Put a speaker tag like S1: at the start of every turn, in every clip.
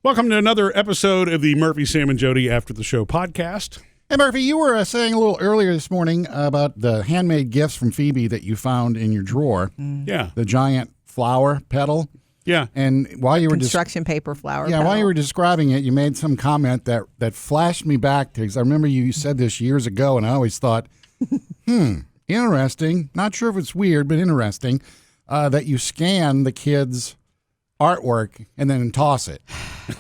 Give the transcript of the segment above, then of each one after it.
S1: Welcome to another episode of the Murphy, Sam, and Jodi After the Show podcast.
S2: Hey, Murphy, you were saying a little earlier this morning about the handmade gifts from Phoebe that you found in your drawer.
S1: Yeah.
S2: The giant flower petal.
S1: Yeah.
S2: And while you were
S3: construction paper flower
S2: Yeah,
S3: petal.
S2: while you were describing it, you made some comment that flashed me back to, because I remember you said this years ago, and I always thought, interesting. Not sure if it's weird, but interesting that you scan the kids' artwork and then toss it.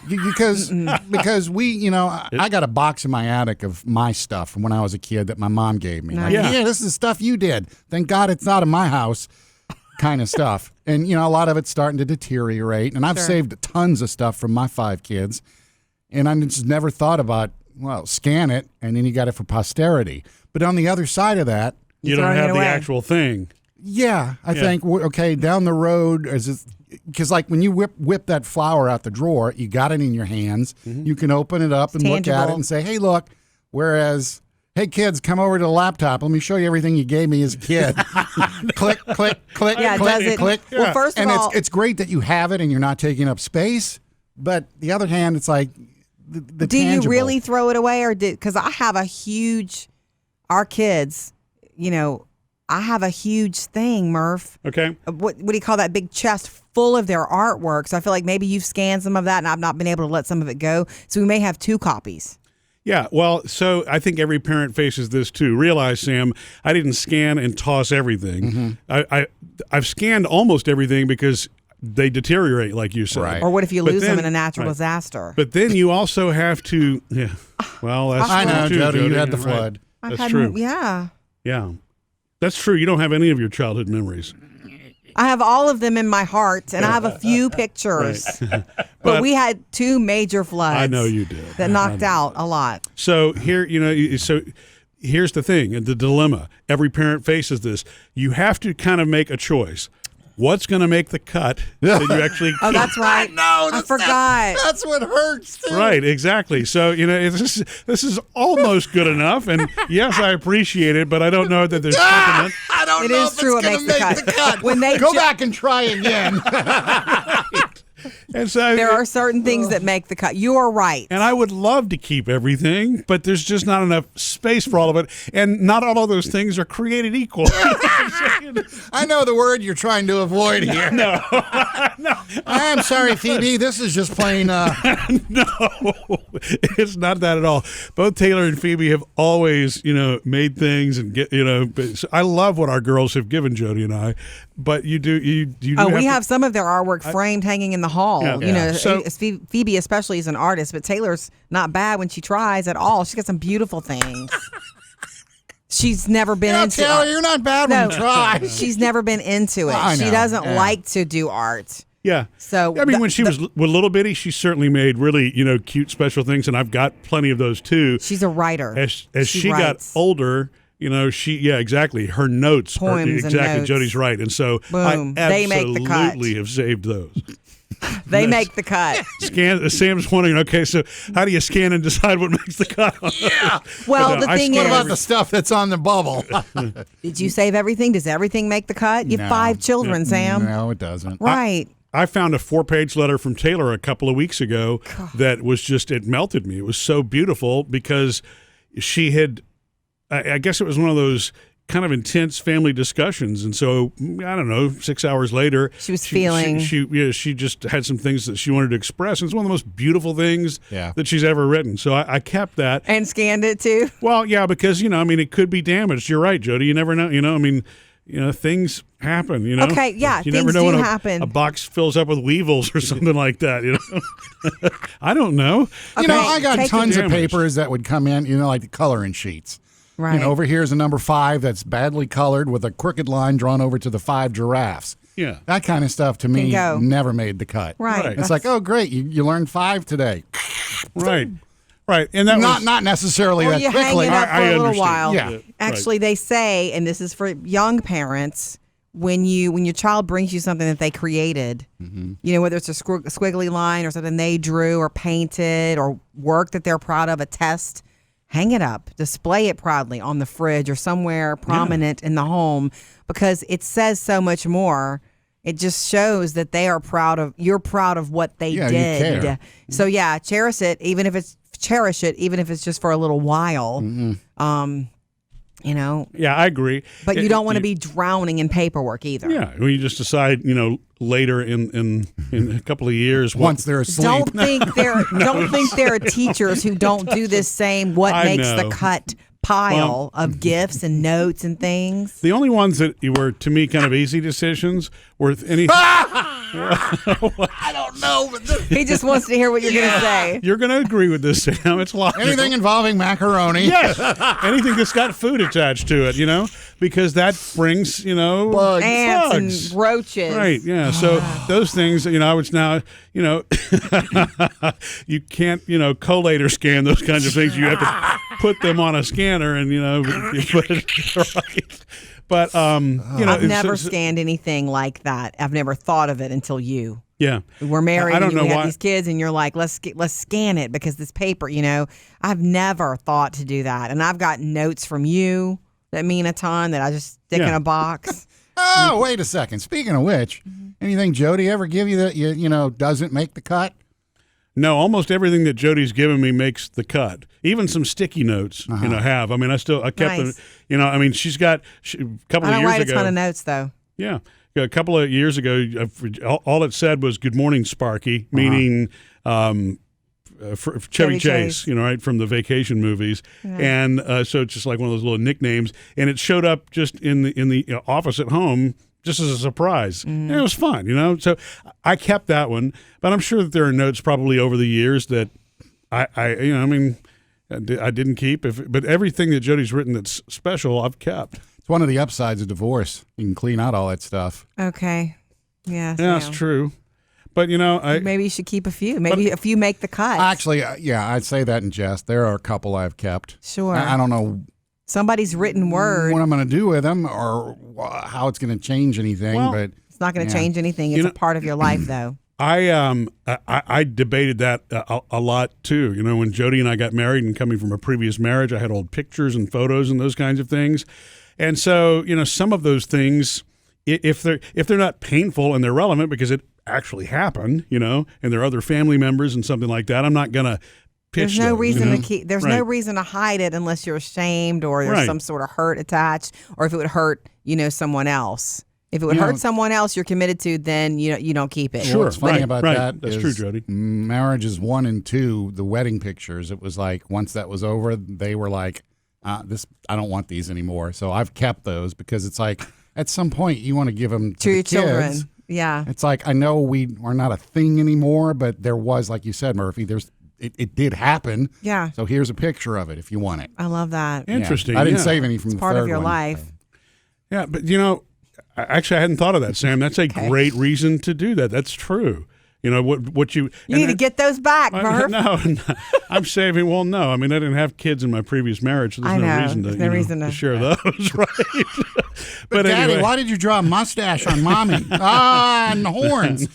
S2: Because we, I got a box in my attic of my stuff from when I was a kid that my mom gave me. Like,
S1: Yeah.
S2: this is stuff you did. Thank God it's not in my house kind of stuff. And, a lot of it's starting to deteriorate. And I've saved tons of stuff from my 5 kids. And I just never thought about, scan it, and then you got it for posterity. But on the other side of that,
S1: You don't have the actual thing.
S2: yeah, I think, okay, down the road, because like when you whip that flower out the drawer, you got it in your hands. Mm-hmm. You can open it up and look at it and say, hey, look. Whereas, hey, kids, come over to the laptop. Let me show you everything you gave me as a kid. Click, click, click, click.
S3: Yeah. Well, first of all,
S2: it's great that you have it and you're not taking up space. But the other hand, it's like the
S3: do
S2: tangible.
S3: you really throw it away, or because I have our kids, I have a huge thing, Murph.
S1: Okay.
S3: What do you call that big chest full of their artwork? So I feel like maybe you've scanned some of that and I've not been able to let some of it go. So we may have 2 copies.
S1: Yeah, well, so I think every parent faces this too. Realize, Sam, I didn't scan and toss everything. Mm-hmm. I've scanned almost everything because they deteriorate, like you said.
S2: Right.
S3: Or what if you lose them in a natural disaster?
S1: But then you also have to, well, that's
S2: I know,
S1: true,
S2: Jodi, you had the
S1: Right.
S2: flood.
S1: That's true.
S3: Yeah.
S1: Yeah. That's true. You don't have any of your childhood memories.
S3: I have all of them in my heart, and I have a few pictures. But we had 2 major floods.
S1: I know you did.
S3: That knocked out a lot.
S1: So here, here's the thing, and the dilemma. Every parent faces this. You have to kind of make a choice. What's going to make the cut that you actually
S3: Oh, that's right. I forgot.
S2: That's what hurts, too.
S1: Right, exactly. So, this is almost good enough. And yes, I appreciate it, but I don't know that there's something
S2: I don't
S3: It
S2: know
S3: is
S2: if
S3: true
S2: it's
S3: it
S2: going to
S3: makes
S2: make
S3: the
S2: the
S3: cut.
S2: cut.
S3: When they
S2: Go back and try again.
S1: And so
S3: There are certain things that make the cut. You are right.
S1: And I would love to keep everything, but there's just not enough space for all of it. And not all of those things are created equal.
S2: I know the word you're trying to avoid here.
S1: No.
S2: I'm sorry, Phoebe. This is just plain.
S1: No, it's not that at all. Both Taylor and Phoebe have always, made things and so I love what our girls have given Jodi and I. But you do.
S3: We have some of their artwork framed hanging in the hall.
S1: Yeah. So-
S3: Phoebe especially is an artist, but Taylor's not bad when she tries at all. She's got some beautiful things. She's never been into
S2: Taylor,
S3: art.
S2: you're not bad when you try.
S3: She's never been into it.
S2: I know.
S3: She doesn't
S2: Yeah.
S3: like to do art.
S1: Yeah.
S3: So
S1: I mean, when she was little bitty, she certainly made really, cute special things, and I've got plenty of those too.
S3: She's a writer.
S1: As she got
S3: writes.
S1: older, exactly. Her notes
S3: Poems
S1: are
S3: and
S1: exactly.
S3: notes.
S1: Jodi's right, and so
S3: Boom.
S1: I
S3: They make the cut.
S1: absolutely have saved those.
S3: They make the cut.
S1: Sam's wondering, okay, so how do you scan and decide what makes the cut?
S2: Yeah.
S3: Well, the thing
S2: What
S3: is,
S2: about the stuff that's on the bubble?
S3: did you save everything? Does everything make the cut? You have
S2: No.
S3: 5 children, Sam.
S2: No, it doesn't.
S3: Right.
S1: I found a 4-page letter from Taylor a couple of weeks ago that was it melted me. It was so beautiful because she had, I guess it was one of those kind of intense family discussions, and so I don't know. 6 hours later,
S3: She was feeling.
S1: She just had some things that she wanted to express. And it's one of the most beautiful things
S2: Yeah.
S1: that she's ever written. So I kept that.
S3: And scanned it too.
S1: Well, yeah, because it could be damaged. You're right, Jodi. You never know. Things happen.
S3: Okay, yeah,
S1: you never
S3: things
S1: know
S3: do
S1: when
S3: happen.
S1: a box fills up with weevils or something like that. I don't know.
S3: Okay,
S2: I got
S3: take
S2: tons
S1: it.
S2: of papers that would come in, like the coloring sheets.
S3: Right.
S2: Over here's a number 5 that's badly colored with a crooked line drawn over to the 5 giraffes.
S1: Yeah.
S2: That kind of stuff to me
S3: Bingo.
S2: never made the cut.
S3: Right.
S2: It's like, oh, great, you learned 5 today.
S1: Right. And that was
S2: Not necessarily
S3: Or
S2: that
S3: you hang
S2: quickly.
S3: it up for
S1: I
S3: a little
S1: understand.
S3: while.
S2: Yeah.
S1: Right.
S3: Actually, they say, and this is for young parents, when your child brings you something that they created, whether it's a squiggly line or something they drew or painted or work that they're proud of, a test, hang it up, display it proudly on the fridge or somewhere prominent in the home, because it says so much more It just shows that they are you're proud of what they
S2: Yeah,
S3: did.
S2: you care.
S3: So yeah, cherish it, even if it's just for a little while. You know.
S1: Yeah, I agree.
S3: But you don't want to be drowning in paperwork either.
S1: Yeah, when you just decide, later in a couple of years,
S2: once they're asleep.
S3: Don't think there are teachers who don't do this same what makes the cut pile of gifts and notes and things.
S1: The only ones that were, to me, kind of easy decisions were anything.
S2: I don't know. But
S3: he just wants to hear what you're going to say.
S1: You're going to agree with this, Sam. It's logical.
S2: Anything involving macaroni.
S1: Yes. Anything that's got food attached to it, because that brings,
S2: Bugs.
S3: Ants
S1: bugs.
S3: and roaches.
S1: Right, yeah. So those things, it's now, you can't, collate or scan those kinds of things. You have to put them on a scanner and, you put it right. But,
S3: I've never scanned anything like that. I've never thought of it until you.
S1: Yeah.
S3: We're married
S1: I don't
S3: and
S1: know
S3: we have
S1: why.
S3: these kids and you're like, let's scan it because this paper, I've never thought to do that. And I've got notes from you that mean a ton that I just stick in a box.
S2: Oh, wait a second. Speaking of which, anything Jodi ever give you that, doesn't make the cut?
S1: No, almost everything that Jody's given me makes the cut. Even some sticky notes, have. I mean, I kept
S3: Nice.
S1: them. She's got a couple
S3: I
S1: of
S3: don't
S1: years
S3: write
S1: ago.
S3: a ton of notes though.
S1: Yeah. A couple of years ago, all it said was "Good morning, Sparky," meaning Chevy Chase, right from the vacation movies, and so it's just like one of those little nicknames, and it showed up just in the office at home. Just as a surprise. And it was fun, So I kept that one, but I'm sure that there are notes probably over the years that I didn't keep. But everything that Jody's written that's special, I've kept.
S2: It's one of the upsides of divorce. You can clean out all that stuff.
S3: Okay. Yeah.
S1: Yeah, that's true. But
S3: maybe you should keep a few. Maybe a few make the cut.
S2: Actually, I'd say that in jest. There are a couple I've kept.
S3: Sure.
S2: I don't know
S3: somebody's written word.
S2: what I'm going to do with them or how it's going to change anything. But
S3: it's not going to change anything. It's a part of your life, though.
S1: I debated that a lot too. When Jodi and I got married and coming from a previous marriage, I had old pictures and photos and those kinds of things. And so, some of those things, if they're not painful and they're relevant because it actually happened, and there are other family members and something like that, I'm not going to pitch
S3: There's no
S1: those,
S3: reason to keep. There's
S1: Right.
S3: no reason to hide it unless you're ashamed or there's
S1: Right.
S3: some sort of hurt attached, or if it would hurt, someone else. If it would hurt someone else you're committed to, then you don't keep it.
S1: Sure.
S2: What's funny
S1: Right,
S2: about
S1: right.
S2: that
S1: That's
S2: is
S1: true, Jodi.
S2: marriages 1 and 2, the wedding pictures, it was like once that was over, they were like, I don't want these anymore. So I've kept those because it's like at some point you want to give them to
S3: To
S2: the
S3: your
S2: kids.
S3: children. Yeah.
S2: It's like I know we are not a thing anymore, but there was, like you said, Murphy. It did happen.
S3: Yeah.
S2: So here's a picture of it if you want it.
S3: I love that.
S2: Yeah.
S1: Interesting.
S2: I didn't
S1: yeah.
S2: save any from the
S3: Part
S2: third
S3: of your
S2: one.
S3: life.
S1: Yeah, but actually, I hadn't thought of that, Sam. That's a great reason to do that. That's true. What you
S3: You need to get those back, Murph.
S1: No, I'm saving. Well, no. I mean, I didn't have kids in my previous marriage, so there's
S3: I know.
S1: no reason to,
S3: There's no reason to
S1: share those, right?
S2: But Daddy,
S1: anyway,
S2: why did you draw a mustache on Mommy? And horns.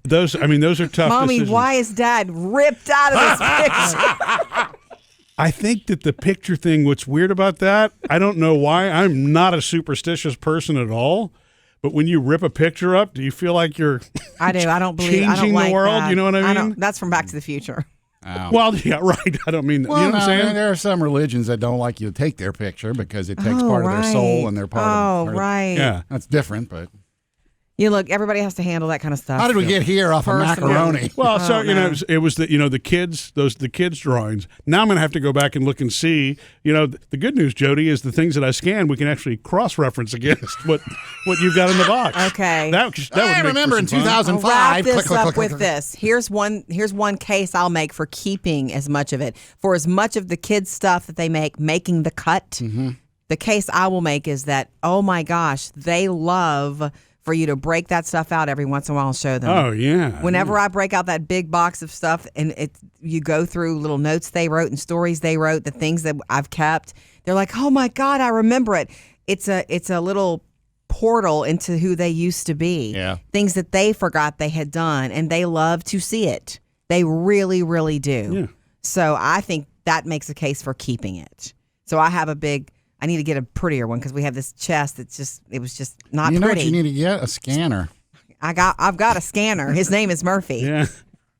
S1: those are tough.
S3: Mommy,
S1: decisions.
S3: why is Dad ripped out of this picture?
S1: I think that the picture thing. What's weird about that? I don't know why. I'm not a superstitious person at all. But when you rip a picture up, do you feel like you're
S3: I do. I don't believe. I don't
S1: changing
S3: like
S1: the world?
S3: that.
S1: You know what I mean?
S3: That's from Back to the Future.
S2: Ow.
S1: Well, yeah, right. I don't mean that.
S2: Well,
S1: you know what I'm saying?
S2: there are some religions that don't like you to take their picture because it takes part of their soul and they're part of.
S3: right.
S1: Yeah.
S2: That's different, but
S3: Look, everybody has to handle that kind of stuff.
S2: how did we get here off of
S3: Personal.
S2: macaroni?
S1: Well, so
S3: no.
S1: it was the the kids the kids drawings. Now I'm going to have to go back and look and see. The good news, Jodi, is the things that I scanned we can actually cross reference against what you've got in the box.
S3: Okay.
S1: That would
S2: I
S1: make
S2: remember
S1: for
S2: in
S1: some fun.
S2: 2005.
S3: I'll wrap this
S2: click,
S3: up
S2: click,
S3: with
S2: click,
S3: this. Here's one case I'll make for keeping as much of it. For as much of the kids' stuff that they making the cut, the case I will make is that, oh my gosh, they love for you to break that stuff out every once in a while and show them.
S1: Oh yeah.
S3: Whenever I break out that big box of stuff and you go through little notes they wrote and stories they wrote, the things that I've kept, they're like, oh my God, I remember it. It's a little portal into who they used to be.
S2: Yeah.
S3: Things that they forgot they had done, and they love to see it. They really, really do.
S1: Yeah.
S3: So I think that makes a case for keeping it. So I have a big I need to get a prettier one because we have this chest that's it was just not
S2: You know
S3: pretty.
S2: what you need to get? A scanner.
S3: I've got a scanner. His name is Murphy.
S1: Yeah.